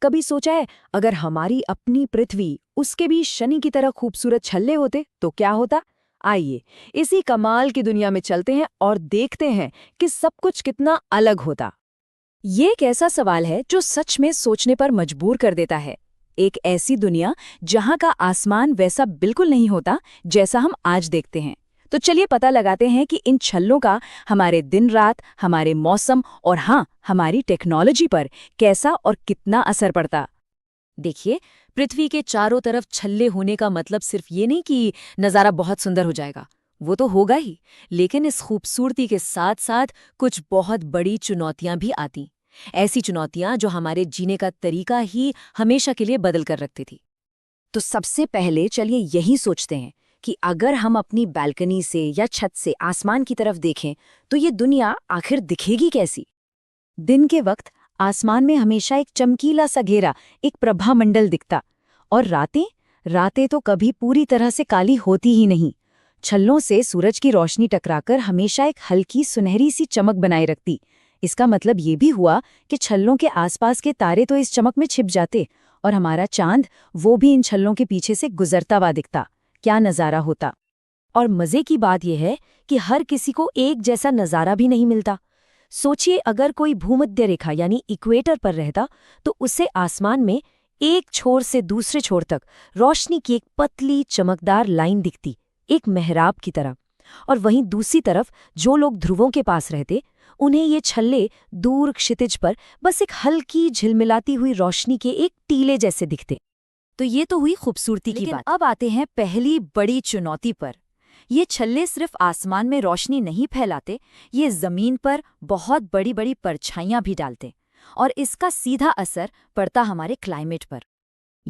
कभी सोचा है, अगर हमारी अपनी पृथ्वी उसके भी शनि की तरह खूबसूरत छल्ले होते तो क्या होता? आइए इसी कमाल की दुनिया में चलते हैं और देखते हैं कि सब कुछ कितना अलग होता। ये एक ऐसा सवाल है जो सच में सोचने पर मजबूर कर देता है। एक ऐसी दुनिया जहां का आसमान वैसा बिल्कुल नहीं होता जैसा हम आज देखते हैं। तो चलिए पता लगाते हैं कि इन छल्लों का हमारे दिन रात, हमारे मौसम और हाँ, हमारी टेक्नोलॉजी पर कैसा और कितना असर पड़ता। देखिए, पृथ्वी के चारों तरफ छल्ले होने का मतलब सिर्फ ये नहीं कि नज़ारा बहुत सुंदर हो जाएगा, वो तो होगा ही, लेकिन इस खूबसूरती के साथ साथ कुछ बहुत बड़ी चुनौतियां भी आती। ऐसी चुनौतियां जो हमारे जीने का तरीका ही हमेशा के लिए बदल कर रखती थी। तो सबसे पहले चलिए यही सोचते हैं कि अगर हम अपनी बालकनी से या छत से आसमान की तरफ देखें तो ये दुनिया आखिर दिखेगी कैसी। दिन के वक्त आसमान में हमेशा एक चमकीला सा घेरा, एक प्रभामंडल दिखता, और रातें रातें तो कभी पूरी तरह से काली होती ही नहीं। छल्लों से सूरज की रोशनी टकराकर हमेशा एक हल्की सुनहरी सी चमक बनाए रखती। इसका मतलब ये भी हुआ कि छल्लों के आसपास के तारे तो इस चमक में छिप जाते और हमारा चांद, वो भी इन छल्लों के पीछे से गुजरता हुआ दिखता। क्या नज़ारा होता। और मज़े की बात यह है कि हर किसी को एक जैसा नज़ारा भी नहीं मिलता। सोचिए, अगर कोई भूमध्य रेखा यानी इक्वेटर पर रहता तो उसे आसमान में एक छोर से दूसरे छोर तक रोशनी की एक पतली चमकदार लाइन दिखती, एक मेहराब की तरह। और वहीं दूसरी तरफ जो लोग ध्रुवों के पास रहते, उन्हें ये छल्ले दूर क्षितिज पर बस एक हल्की झिलमिलाती हुई रोशनी के एक टीले जैसे दिखते। तो ये तो हुई खूबसूरती की बात। अब आते हैं पहली बड़ी चुनौती पर। ये छल्ले सिर्फ आसमान में रोशनी नहीं फैलाते, ये जमीन पर बहुत बड़ी बड़ी परछाइयां भी डालते, और इसका सीधा असर पड़ता हमारे क्लाइमेट पर।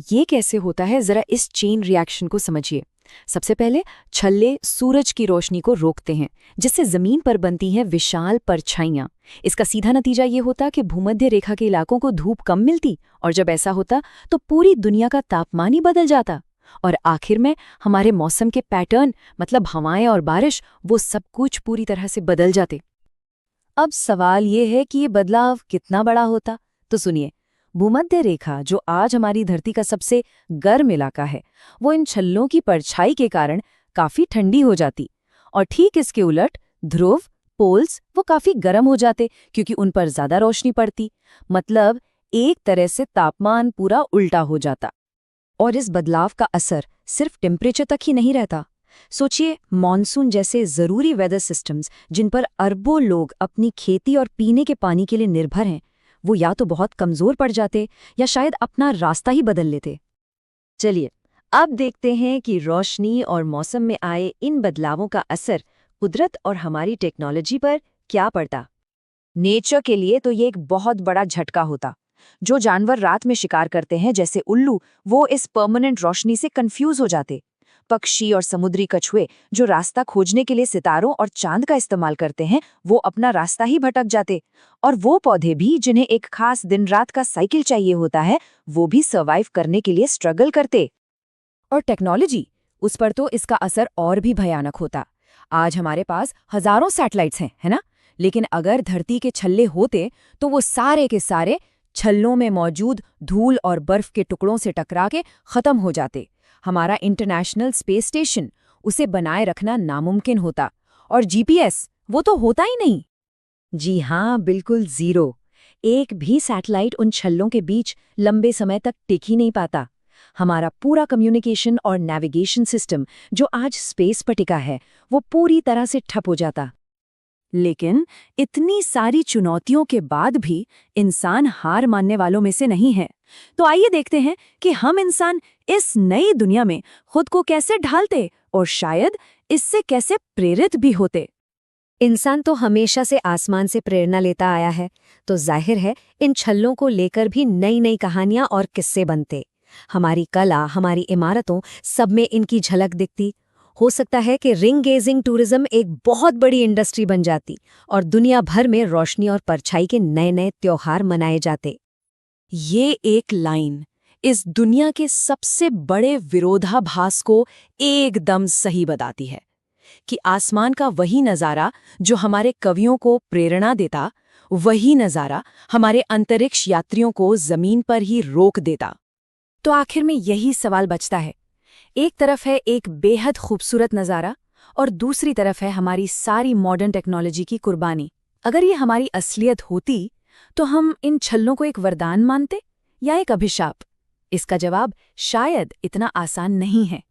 ये कैसे होता है, जरा इस चेन रिएक्शन को समझिए। सबसे पहले छल्ले सूरज की रोशनी को रोकते हैं, जिससे जमीन पर बनती हैं विशाल परछाइयां। इसका सीधा नतीजा ये होता कि भूमध्य रेखा के इलाकों को धूप कम मिलती, और जब ऐसा होता तो पूरी दुनिया का तापमान ही बदल जाता। और आखिर में हमारे मौसम के पैटर्न, मतलब हवाएं और बारिश, वो सब कुछ पूरी तरह से बदल जाते। अब सवाल ये है कि ये बदलाव कितना बड़ा होता। तो सुनिए, भूमध्य रेखा, जो आज हमारी धरती का सबसे गर्म इलाका है, वो इन छल्लों की परछाई के कारण काफी ठंडी हो जाती। और ठीक इसके उलट ध्रुव, पोल्स, वो काफी गर्म हो जाते क्योंकि उन पर ज्यादा रोशनी पड़ती। मतलब एक तरह से तापमान पूरा उल्टा हो जाता। और इस बदलाव का असर सिर्फ टेम्परेचर तक ही नहीं रहता। सोचिए, मॉनसून जैसे जरूरी वेदर सिस्टम्स जिन पर अरबों लोग अपनी खेती और पीने के पानी के लिए निर्भर हैं, वो या तो बहुत कमजोर पड़ जाते या शायद अपना रास्ता ही बदल लेते। चलिए अब देखते हैं कि रोशनी और मौसम में आए इन बदलावों का असर कुदरत और हमारी टेक्नोलॉजी पर क्या पड़ता। नेचर के लिए तो ये एक बहुत बड़ा झटका होता। जो जानवर रात में शिकार करते हैं, जैसे उल्लू, वो इस परमानेंट रोशनी से कंफ्यूज हो जाते। पक्षी और समुद्री कछुए जो रास्ता खोजने के लिए सितारों और चांद का इस्तेमाल करते हैं, वो अपना रास्ता ही भटक जाते। और वो पौधे भी जिन्हें एक खास दिन रात का साइकिल चाहिए होता है, वो भी सर्वाइव करने के लिए स्ट्रगल करते। और टेक्नोलॉजी, उस पर तो इसका असर और भी भयानक होता। आज हमारे पास हजारों सैटेलाइट्स हैं, है ना? लेकिन अगर धरती के छल्ले होते तो वो सारे के सारे छल्लों में मौजूद धूल और बर्फ के टुकड़ों से टकरा के खत्म हो जाते। हमारा इंटरनेशनल स्पेस स्टेशन, उसे बनाए रखना नामुमकिन होता। और जीपीएस, वो तो होता ही नहीं। जी हाँ, बिल्कुल जीरो। एक भी सैटेलाइट उन छल्लों के बीच लंबे समय तक टिक ही नहीं पाता। हमारा पूरा कम्युनिकेशन और नेविगेशन सिस्टम जो आज स्पेस पर टिका है, वो पूरी तरह से ठप हो जाता। लेकिन इतनी सारी चुनौतियों के बाद भी इंसान हार मानने वालों में से नहीं है। तो आइए देखते हैं कि हम इंसान इस नई दुनिया में खुद को कैसे ढालते और शायद इससे कैसे प्रेरित भी होते। इंसान तो हमेशा से आसमान से प्रेरणा लेता आया है, तो जाहिर है इन छल्लों को लेकर भी नई नई कहानियां और किस्से बनते। हमारी कला, हमारी इमारतों, सब में इनकी झलक दिखती। हो सकता है कि रिंग गेजिंग टूरिज्म एक बहुत बड़ी इंडस्ट्री बन जाती और दुनिया भर में रोशनी और परछाई के नए नए त्योहार मनाए जाते। ये एक लाइन इस दुनिया के सबसे बड़े विरोधाभास को एकदम सही बताती है कि आसमान का वही नज़ारा जो हमारे कवियों को प्रेरणा देता, वही नज़ारा हमारे अंतरिक्ष यात्रियों को जमीन पर ही रोक देता। तो आखिर में यही सवाल बचता है, एक तरफ है एक बेहद खूबसूरत नज़ारा और दूसरी तरफ है हमारी सारी मॉडर्न टेक्नोलॉजी की कुर्बानी। अगर ये हमारी असलियत होती तो हम इन छल्लों को एक वरदान मानते या एक अभिशाप? इसका जवाब शायद इतना आसान नहीं है।